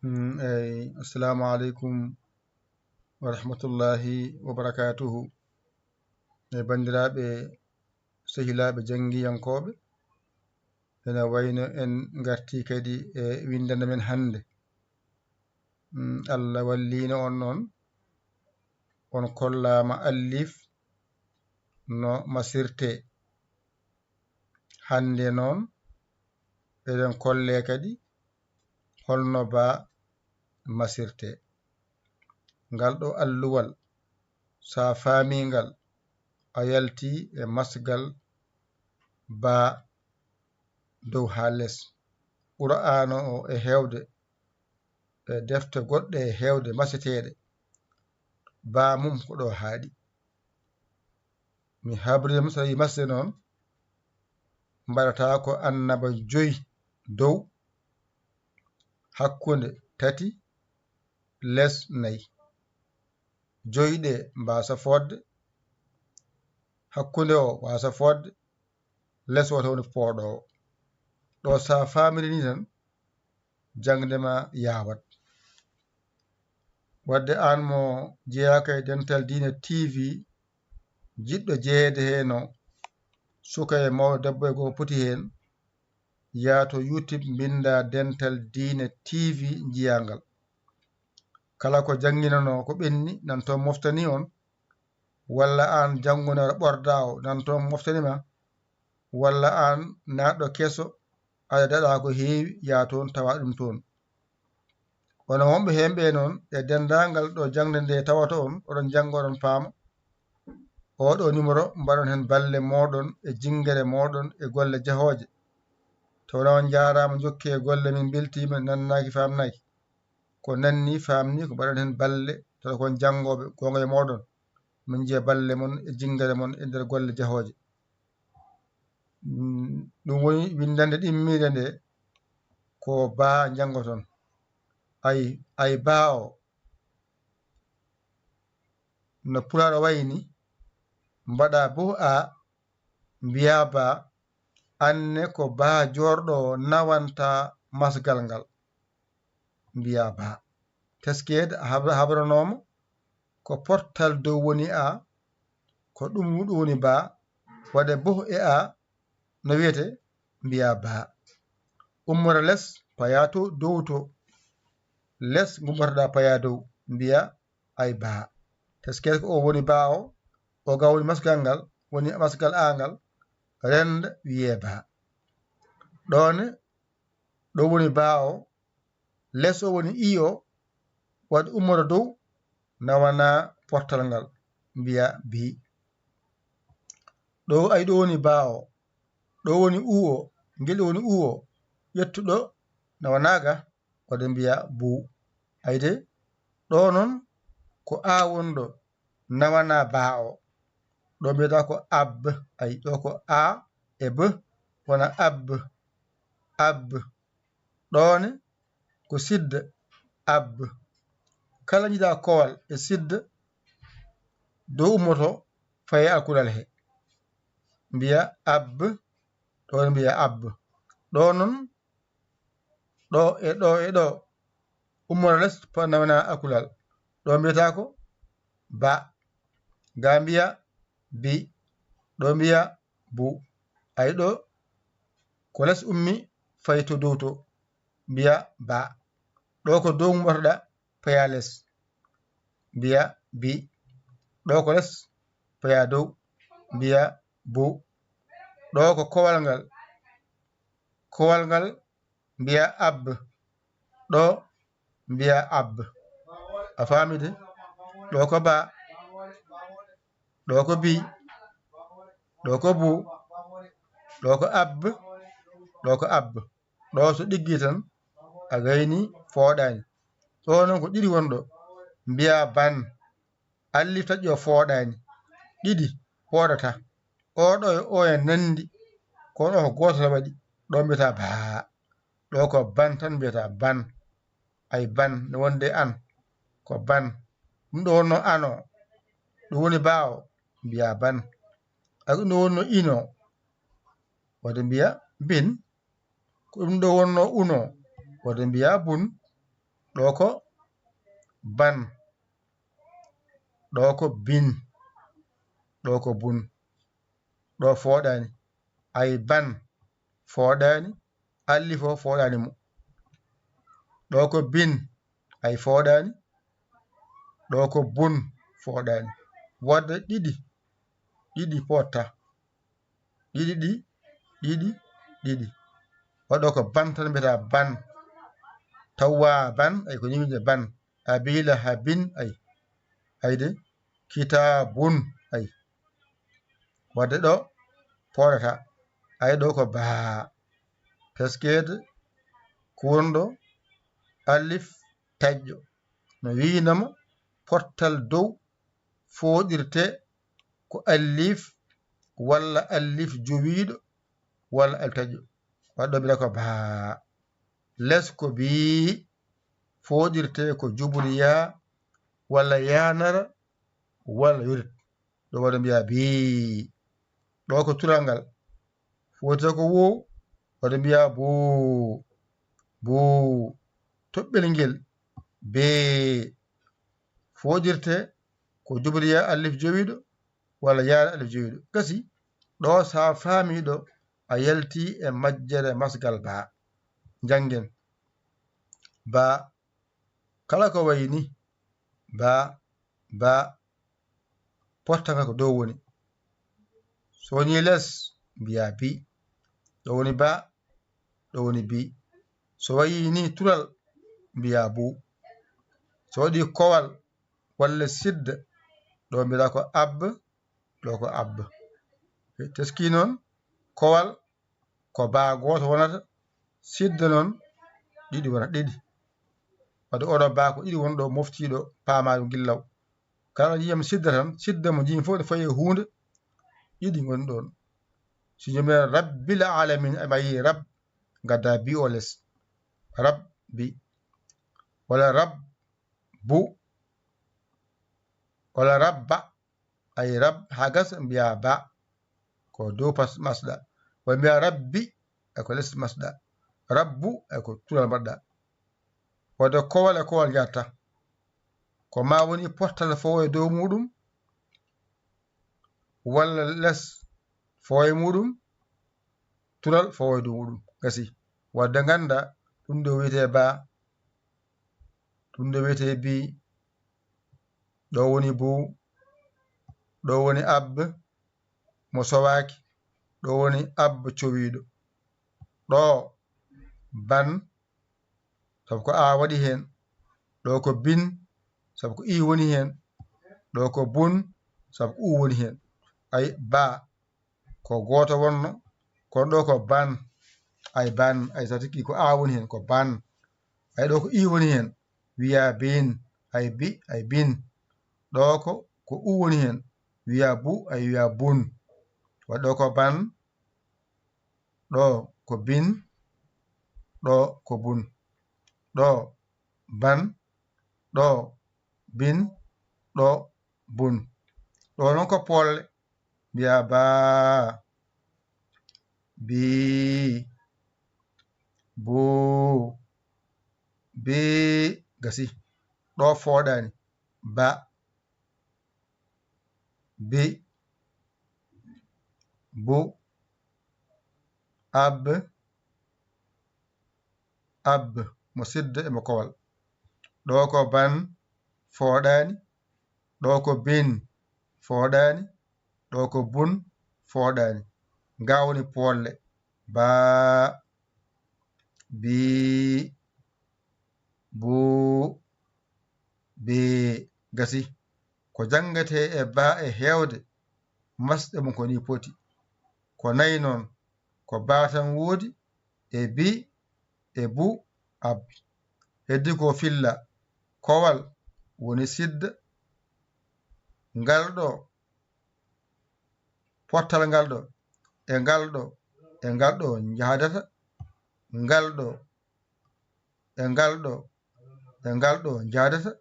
Assalamu alaikum wa rahmatullahi wa barakatuhu. Bandiraɓe sehilaɓe jangiyankoɓe, ena wayno en garti kadi e windande men hande. Allah wallino on noon on kollama allif no masirte. Hande noon eɗen kolle kadi holno ba masirte. Ngal ɗo alluwal sa faamingal a yalti e masgal ba dow ha less. Qur'an o e hewde e defte goɗɗe e hewde masiteɗe ba mum ko ɗo haaɗi. Mi habrima so yi masde noon mbaɗata ko annaba 5 dow, hakkunde 3, less 4. 5 ɗe mbasa fodde, hakkunde o wasa fodde, less o tawni pooɗowo. ɗo sa famiri ni tan jangdema yawat. Wadde an mo jeeyaka e Dental Dina TV, jiɗɗo jeeyede heno suka e mawɗo debbo e gorko poti hen, yaato YouTube binda Dental Dina TV jiyangal. Kala ko janginano ko ɓenni nan toon moftani on, walla an jangunaro ɓorda o nan toon moftanima, walla an naɗɗo keso aɗa daɗa ko heewi ya toon tawa ɗum toon. Wono wonɓe hemɓe noon e dendagal ɗo jangde nde tawata on, oɗon janga oɗon paama. Oɗo numéro mbaɗon hen balle moɗon e jingere moɗon e golle jahoje. Tawna on jarama jokki e golle min beltima nannaki famnaki. Ko nanni famni ko mbaɗon hen balle tawa kon jangoɓe gonga e moɗon. Min jiya balle mon e jingere mon e nder golle jahoje. Ɗum woni windande ɗimmire nde ko ba jangoton. Ay ba o no pulaɗo wayni mbaɗa bo a mbiya ba, anne ko ba jorɗo nawanta masgal ngal mbiya ba. Teskede habranoma ko portal dow woni a, ko ɗum woni ba, waɗe bo e a no wiyete mbiya ba. Ummora less paya to dow to, less gummotoɗa paya dow mbiya ay ba. Teskede ko o woni ba o ga woni masgal ngal, woni masgal angal renda wiye ba. ɗone ɗo woni ba o, less o woni i o, waɗa ummoto dow nawana portal ngal mbiya bi. ɗo ay ɗo woni ba o, ɗo woni u o, ngel woni u o, ƴettuɗo nawanaga waɗa mbiya bu. Ayde ɗo noon ko a wonɗo nawana ba o, ɗo mbiyata ko ab. Ay ɗo ko a e b wona ab. ɗone ko sidda ab. Kala jiɗa kowal e sidda dow ummoto faye alkulal he mbiya ab. ɗon mbiya ab. ɗo noon ɗo e ɗo ummoro less nawana alkulal, ɗo mbiyata ko ba. Ga mbiya bi, ɗo mbiya bu. Ay ɗo ko less ummi fayi to dow to mbiya ba. ɗo ko dow gummotoɗa paya less mbiya bi. ɗo ko less paya dow mbiya bu. ɗo ko kowal ngal mbiya ab. ɗo mbiya ab. A famide? ɗo ko ba, ɗo ko bi, ɗo ko bu, ɗo ko ab, ɗo ko ab. ɗo so ɗiggi tan a gayni fooɗani. ɗo noon ko ɗiɗi wonɗo mbiya ban. Allif taƴƴi o fooɗani, ɗiɗi fooɗata. oɗo e o e nandi, kono ko goto waɗi, ɗo mbiyata ba. ɗo ko ban tan mbiyata ban. Ay ban no wonde an ko ban. ɗum ɗo wonno an o, ɗum woni ba o mbiya ban. ay ɗum ɗo wonno ino wade mbiya bin. ko ɗum ɗo wonno uno wade mbiya bun. ɗo ko ban, ɗo ko bin, ɗo ko bun. ɗo fooɗani ay ban fooɗani, allif o fooɗani mo. ɗo ko bin ay fooɗani, ɗo ko bun fooɗani. wadde ɗiɗi potta, ɗiɗi waɗo ko ban tan mbiyata ban. tawwa ban ay ko yimɓe ban. habila habin ay ayde kitabun ay wadde ɗo poɗata. ay ɗo ko baa, teskede kurdo alif taƴƴo no winamo pottal dow foɗirte ko alif walla alif jowiɗo walla alif taƴƴo. waɗɗo mbiyata ko baa. les ko bii, foɗirte ko juɓuri walla yanara walla yorit. ɗo waɗo mbiya bii. ɗo ko tural ngal foɗirte ko wow, waɗo mbiya boo. boo. toɓɓel ngel bee. foɗirte ko juɓuri alif jowiɗo walla yana alif jowiɗo. gasi ɗo sa faamiɗo a yalti e majjere masgal baa. jangen baa kala ko wayni baa pottanga ko dow woni. so woni les mbiya bi. ɗo woni baa, ɗo woni bi. so wayi ni tural mbiya bu. so waɗi kowal walla sidda ɗo mbiyata ko ab, ɗo ko ab. teski noon kowal ko baa goto wonata, sidda noon ɗiɗi wonata, ɗiɗi. wadde oɗo baa ko ɗiɗi woni ɗo moftiɗo paamaɗo gillaw. kala yiyam sidda tan, sidda mo jimi fof ne fayi e hunde, ɗiɗi goni ɗon. so jomum rabbil alamin ayi rab gadda bi o less, rabbi walla rabbu walla rabba ay rab ha gasa mbiya ba ko dow pas masɗa. walla mbiya rabbi ay ko less masɗa, rabbu ay ko tural mbaɗɗa. wadde kowal e kowal jatta, ko ma woni pottal fowo e dow muɗum walla less fowo e muɗum, tural fowo e dow muɗum. gasi wadde ganda ɗum ɗo wiyete baa, ɗum ɗo wiyete bi, ɗo woni buu, ɗo woni ab mo sowaki, ɗo woni ab cowiɗo. ɗo ban sabu ko a waɗi hen, ɗo ko bin sabu ko i woni hen, ɗo ko bun sabu ko u woni hen. ay baa ko goto wonno, kono ɗo ko ban. ay ban ay sa tikki ko a woni hen ko ban. ay ɗo ko i woni hen wiya bin. ay bi ay bin. ɗo ko u woni hen wiya bu ay wiya bun. wadde ɗo ko ban, ɗo ko bin, ɗo ko bun. ɗo ban, ɗo bin, ɗo bun. ɗo noon ko polle mbiya baa, bi, boo, bee. gasi ɗo fooɗani ba, bi, bo, ab, mo sidda e mo kowal. ɗo ko ban fooɗani, ɗo ko bin fooɗani, ɗo ko bun fooɗani. nga woni polle baa, bii, boo, bee. gasi ko jangate e baa e hewde masɗe mum ko ni poti. ko nayi noon ko baa tan woodi e bi e bu ab. heddi ko filla kowal woni sidda, ngal ɗo pottal ngal ɗo e ngal ɗo e ngal ɗo jahdata, ngal ɗo e ngal ɗo e ngal ɗo jahdata,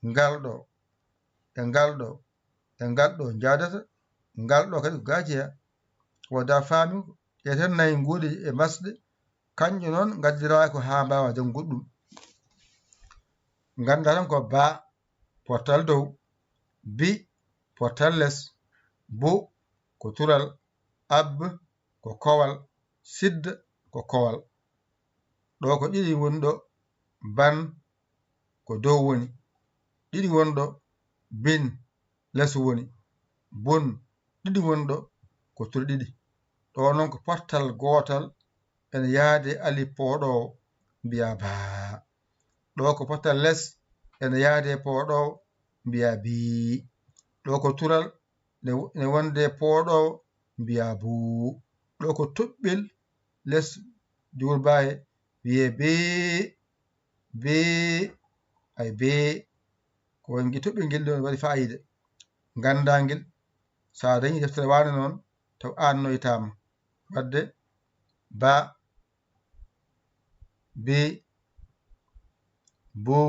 ngal ɗo e ngal ɗo e ngal ɗo jahdata, ngal ɗo kadi ko gajeya. wadda faami eten nayi ngoodi e masɗe, kanƴe noon gaddiraki ha mbawa janngude ɗum. ganda tan ko ba portal dow, bi portal les, bo ko tural, ab ko kowal, sidd ko kowal. ɗo ko ɗiɗi woni ɗo, ban ko dow woni, ɗiɗi woni ɗo, bin les woni, bon ɗiɗi woni ɗo ko turi ɗiɗi. ɗo noon ko portal gotal ene yaade alif pooɗowo mbiya baa. ɗo ko portal les ene yaade pooɗowo mbiya bii. ɗo ko tural ne wonde pooɗowo mbiya buu. ɗo ko toɓɓel les jurbaye wiye bee bee. ay bee ko wongi toɓɓel ngel ɗo waɗi fayida. gandangel sa dañi deftere wane noon taw annoytama. wadde ba, be, bo,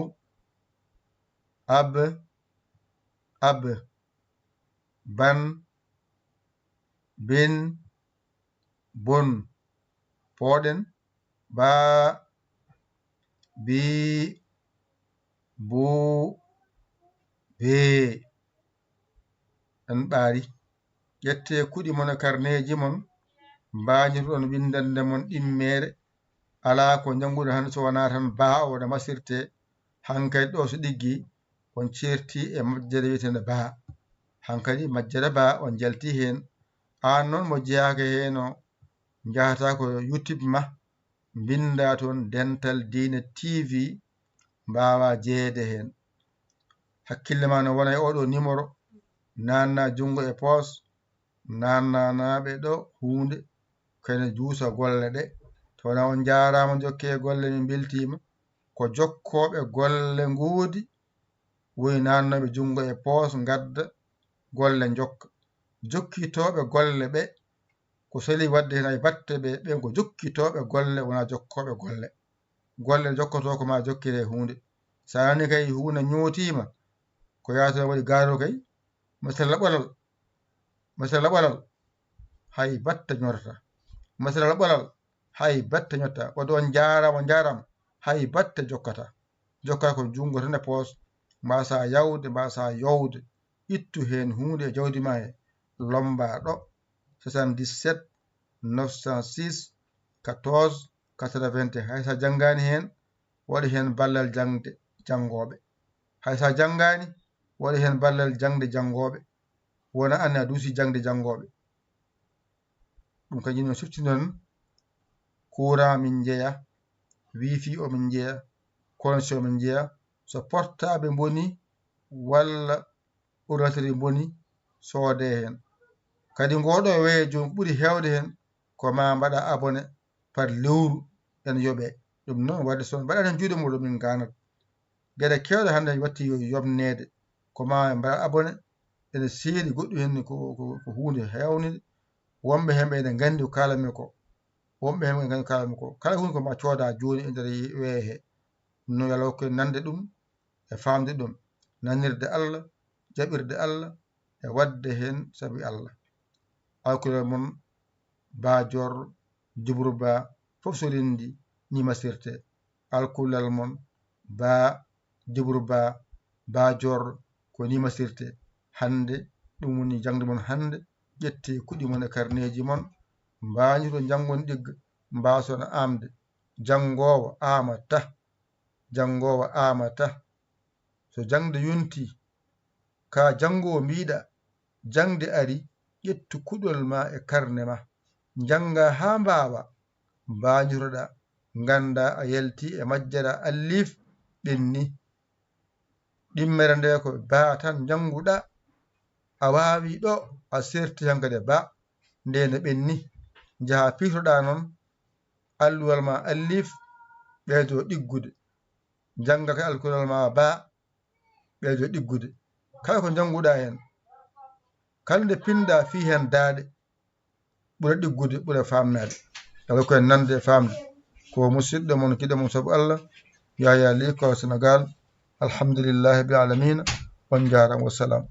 ab, ban, bin, bon, pooɗen, ba, bi, bo, bee. en ɓaari. ƴette kuɗi mon e karneji mon, mbañirɗon windande mon ɗimmere. ala ko janguɗo hande so wona tan ba o no masirte. hankkadi ɗo so ɗiggi on certi e majjere wiyetende ba. hankkadi majjere ba on jalti hen. an noon mo jeyaka heno jahata ko YouTube ma, binda toon Dental Dina TV, mbawa jeeyede hen. hakkille ma no wona e oɗo numéro, nanna jungo e poos, nannanaɓe ɗo hunde kene juusa golle ɗe. towona on jarama jokke golle min beltima. ko jokkoɓe golle ngoodi woni nannoɓe jungo e poos gadda golle jokka. jokkitoɓe golle ɓe ko sali wadde hen ay batte ɓe ko jokkitoɓe golle wona jokkoɓe golle. golle jokkoto ko ma jokkire hunde. sa nani kay hunde ñootima ko yata waɗi gaaro kay masala ɓolal hay batte ñorata. masala ɓolal hay batte ñotta. wadde on jarama hay batte jokkata. jokkata ko jungo tan e poos. mbasa yawde mbasa yowde. ittu hen hunde e jawdi ma he lomba ɗo 77 906 14 81. haysa janggani hen waɗi hen ballal jangde jangoɓe. haysa janggani waɗi hen ballal jangde jangoɓe. wona anne a duusi jangde jangoɓe. ɗum kañum no siftinon courant min jeeya, wifi o min jeeya, connexion min jeeya. so portable boni walla ordinateur boni soode hen. kadi ngoɗo weeyo joni ɓuuri hewde hen ko ma mbaɗa abonné par lewru ene yooɓe. ɗum noon wadde so mbaɗa tan juuɗe muɗum min ganat gueɗe kewɗe hande watti yobnede ko ma mbaɗa abonné. ene seedi goɗɗum hen ko hunde hewnide. wonɓe hen ɓe ne gandi ko kalanmi ko. wonɓe hen ɓe gandi ko kalanmi ko. kala hunde ko ma cooda joni e nder weeyo he. no yo Allah hokku en nande ɗum e famde ɗum. nanirde Allah, jaɓirde Allah e wadde hen saabi Allah. alkulol mon Badior Djibrou Ba fof so rendi ni masirte. alkulal mon Ba Djibrou Ba Badior ko ni masirte. hande ɗum woni jangde mon hande. ƴette kuɗi mon e karneji mon, mbañirɗo jangon ɗigga mbason amde. jangowo amata. so jangde yonti ka jangowo mbiɗa jangde ari, ƴettu kuɗol ma e karne ma, janga ha mbawa mbañiroɗa. ganda a yalti e majjara alif ɓenni. ɗimmere nde ko ba tan janguɗa. a wawi ɗo a serti hankade ba nde ne ɓenni. jaaha pirtoɗa noon alluwal ma alif ɓeydo ɗiggude. janga ka alkulal ma ba ɓeydo ɗiggude. kala ko janguɗa hen, kala nde pinda fi hen daade, ɓuura ɗiggude ɓuura famnade. ala koyen nande e famde. ko musidɗo mon kiɗo mon saabu Allah Yaya Ly ko Sénégal. alhamdulillahi rabbil alamina. on jarama. wassalam.